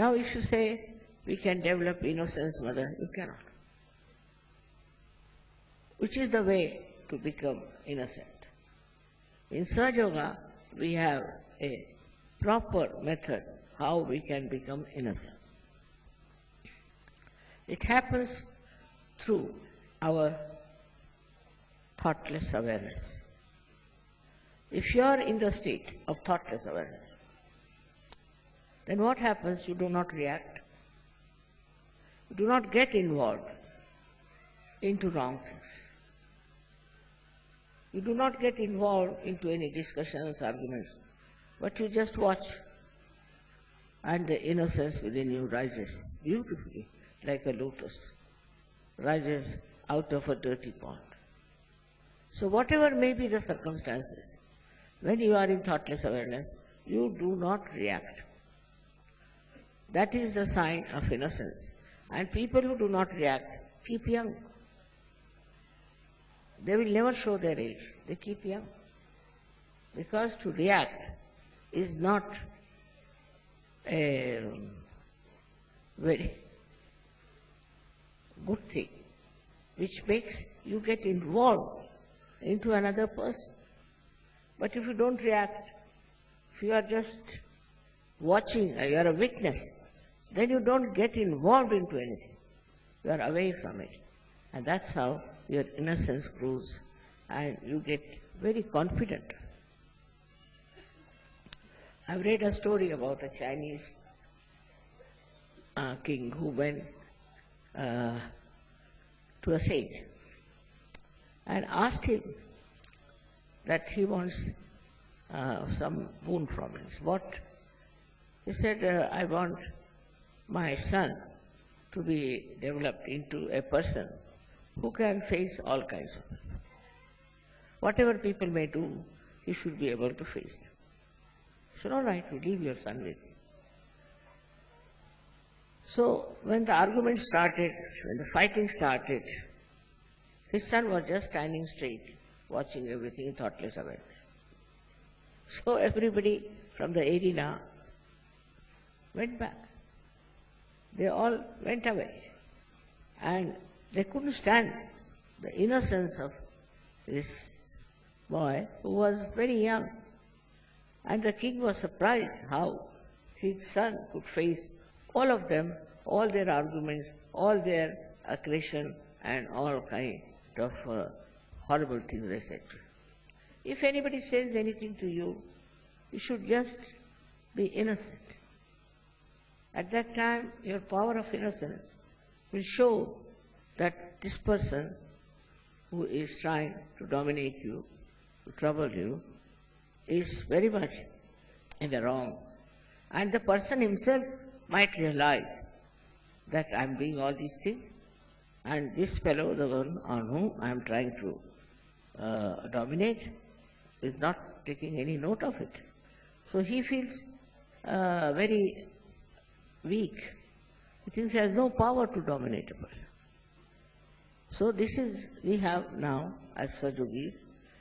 Now if you say, we can develop innocence, mother, you cannot. Which is the way to become innocent? In Sahaja Yoga, we have a proper method how we can become innocent. It happens through our thoughtless awareness. If you are in the state of thoughtless awareness, then what happens? You do not react. You do not get involved into wrong things. You do not get involved into any discussions, arguments, but you just watch, and the innocence within you rises beautifully like a lotus, rises out of a dirty pond. So whatever may be the circumstances, when you are in thoughtless awareness, you do not react. That is the sign of innocence. And people who do not react keep young. They will never show their age. They keep young. Because to react is not a very good thing, which makes you get involved into another person. But if you don't react, if you are just watching, you are a witness, then you don't get involved into anything. You are away from it. And that's how your innocence grows and you get very confident. I've read a story about a Chinese king who went to a sage and asked him that he wants some boon from him. What? He said, I want my son to be developed into a person who can face all kinds of people. Whatever people may do, he should be able to face them. He said, all right, you leave your son with me. So when the argument started, when the fighting started, his son was just standing straight, watching everything in thoughtless awareness. So everybody from the arena went back. They all went away. And they couldn't stand the innocence of this boy who was very young. And the king was surprised how his son could face all of them, all their arguments, all their aggression and all kind of horrible things they said to him. If anybody says anything to you, you should just be innocent. At that time, your power of innocence will show that this person who is trying to dominate you, to trouble you, is very much in the wrong. And the person himself might realize that I am doing all these things, and this fellow, the one on whom I am trying to dominate, is not taking any note of it. So he feels very weak. He thinks he has no power to dominate a person. So this is, we have now, as Sajogis,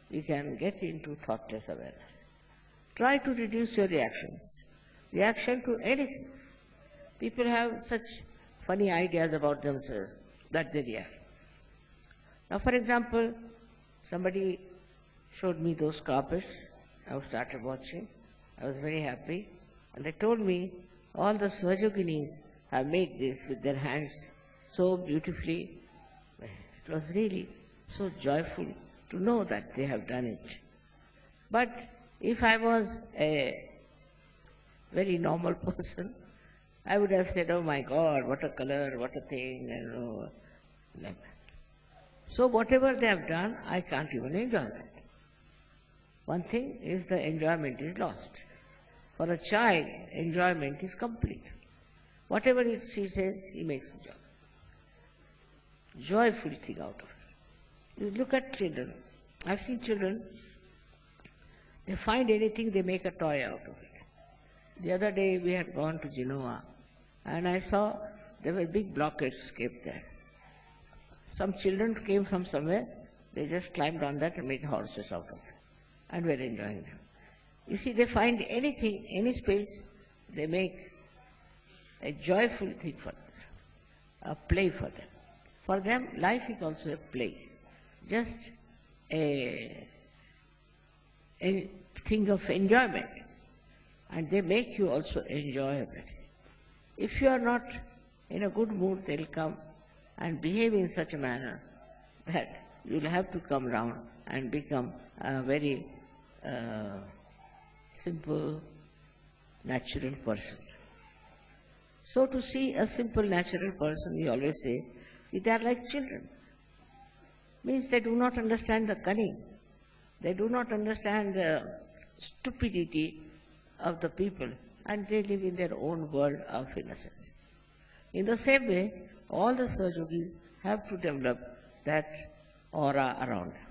we can get into thoughtless awareness. Try to reduce your reactions. Reaction to anything. People have such funny ideas about themselves that they react. Now, for example, somebody showed me those carpets. I started watching. I was very happy. And they told me all the Svajoginis have made this with their hands so beautifully. It was really so joyful to know that they have done it. But if I was a very normal person, I would have said, oh my God, what a color, what a thing, and like that. So whatever they have done, I can't even enjoy that. One thing is the enjoyment is lost. For a child, enjoyment is complete. Whatever he says, he makes joy. Joyful thing out of it. You look at children. I've seen children, they find anything, they make a toy out of it. The other day we had gone to Genoa, and I saw there were big blockades kept there. Some children came from somewhere, they just climbed on that and made horses out of it, and were enjoying them. You see, they find anything, any space, they make a joyful thing for them, a play for them. For them, life is also a play, just a thing of enjoyment. And they make you also enjoy everything. If you are not in a good mood, they'll come and behave in such a manner that you'll have to come round and become a very simple, natural person. So to see a simple, natural person, we always say, they are like children. Means they do not understand the cunning. They do not understand the stupidity of the people, and they live in their own world of innocence. In the same way, all the Sahajogis have to develop that aura around them.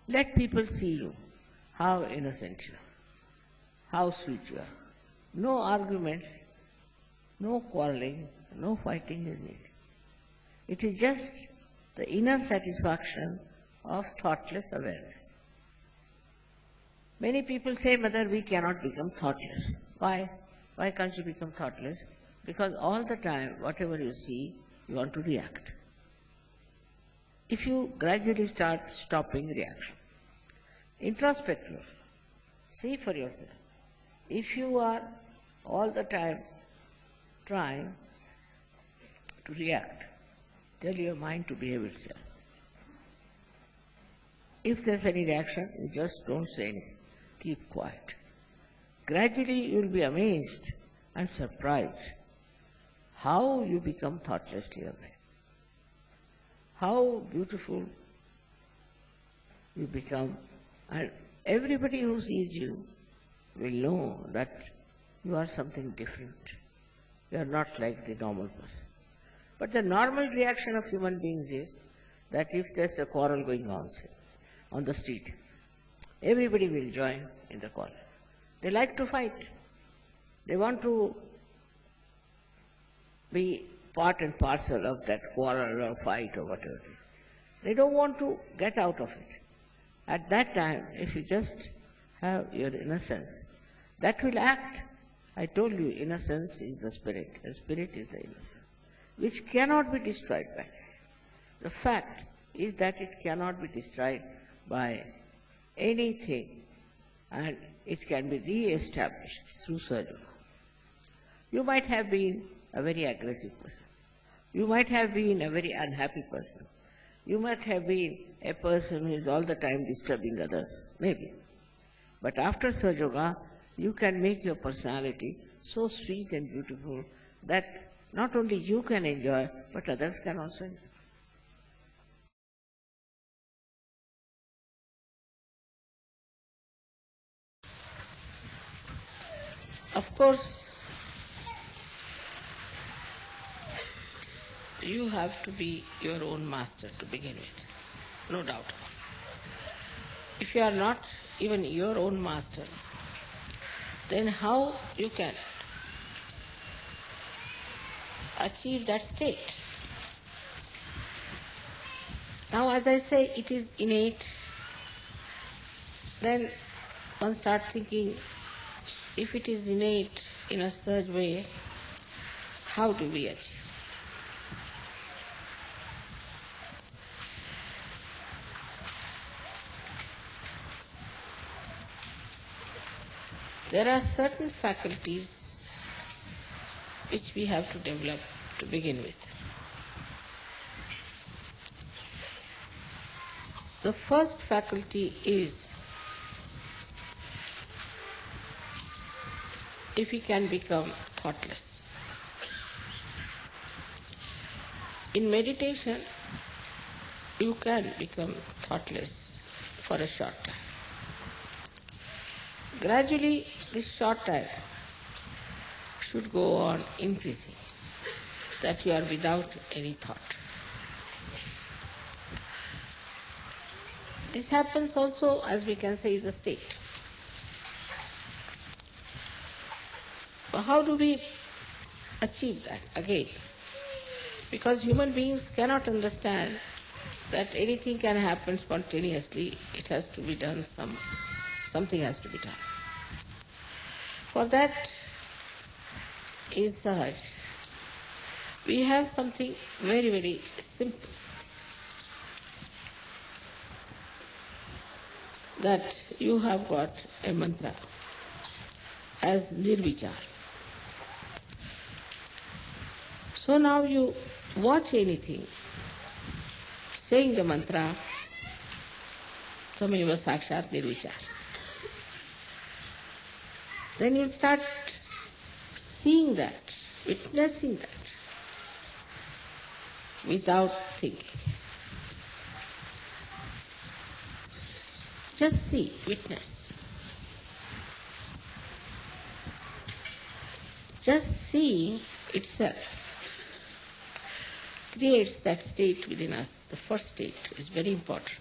Let people see you, how innocent you are, how sweet you are. No arguments, no quarreling, no fighting is needed. It is just the inner satisfaction of thoughtless awareness. Many people say, Mother, we cannot become thoughtless. Why? Why can't you become thoughtless? Because all the time, whatever you see, you want to react. If you gradually start stopping reaction, introspect yourself, see for yourself. If you are all the time trying to react, tell your mind to behave itself. If there's any reaction, you just don't say anything. Keep quiet. Gradually you will be amazed and surprised how you become thoughtlessly aware. How beautiful you become, and everybody who sees you will know that you are something different. You are not like the normal person. But the normal reaction of human beings is that if there's a quarrel going on, say, on the street, everybody will join in the quarrel. They like to fight. They want to be part and parcel of that quarrel or fight or whatever. They don't want to get out of it. At that time, if you just have your innocence, that will act. I told you, innocence is the spirit. The spirit is the innocence, which cannot be destroyed by it. The fact is that it cannot be destroyed by anything, and it can be re-established through surgery. You might have been a very aggressive person. You might have been a very unhappy person. You might have been a person who is all the time disturbing others, maybe. But after Sahaja Yoga, you can make your personality so sweet and beautiful that not only you can enjoy, but others can also enjoy. Of course, you have to be your own master to begin with, no doubt. If you are not even your own master, then how you can achieve that state? Now, as I say, it is innate. Then one starts thinking, if it is innate in a such way, how do we achieve? There are certain faculties which we have to develop to begin with. The first faculty is if we can become thoughtless. In meditation, you can become thoughtless for a short time. Gradually, this short time should go on increasing, that you are without any thought. This happens also, as we can say, is a state. But how do we achieve that again? Because human beings cannot understand that anything can happen spontaneously. It has to be done, something has to be done. For that, in Sahaj, we have something very, very simple. That you have got a mantra as nirvichar. So now you watch anything, saying the mantra, Tameva Sakshat Nirvichar. Then you start seeing that, witnessing that, without thinking. Just see, witness. Just seeing itself creates that state within us. The first state is very important.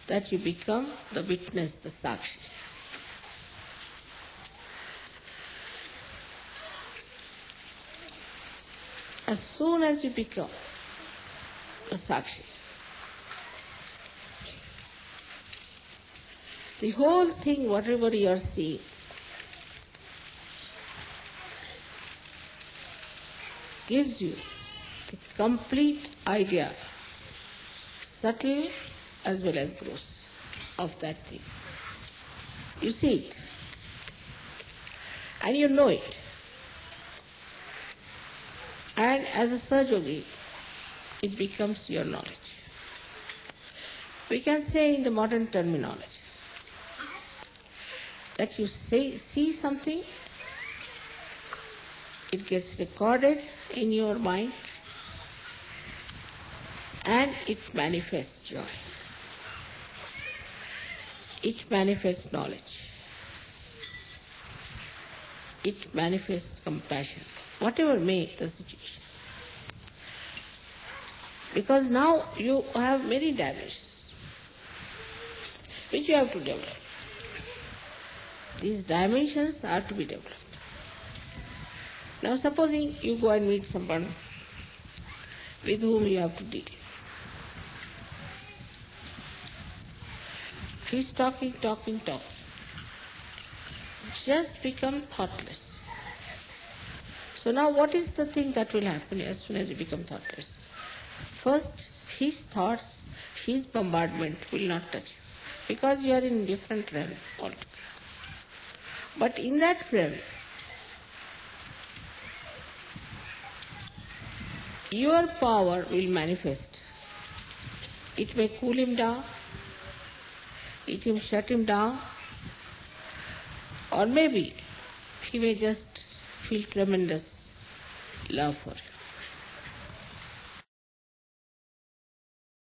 That you become the witness, the sakshi. As soon as you become the sakshi, the whole thing, whatever you are seeing, gives you a complete idea, subtle as well as gross, of that thing. You see it, and you know it. And as a Sahajogi, it becomes your knowledge. We can say in the modern terminology, that you see something, it gets recorded in your mind, and it manifests joy. It manifests knowledge. It manifests compassion, whatever may the situation. Because now you have many dimensions which you have to develop. These dimensions are to be developed. Now supposing you go and meet someone with whom you have to deal. He's talking. Just become thoughtless. So now what is the thing that will happen as soon as you become thoughtless? First, his thoughts, his bombardment will not touch you, because you are in different realm altogether. But in that realm, your power will manifest. It may cool him down, it may shut him down, or maybe he may just feel tremendous love for you.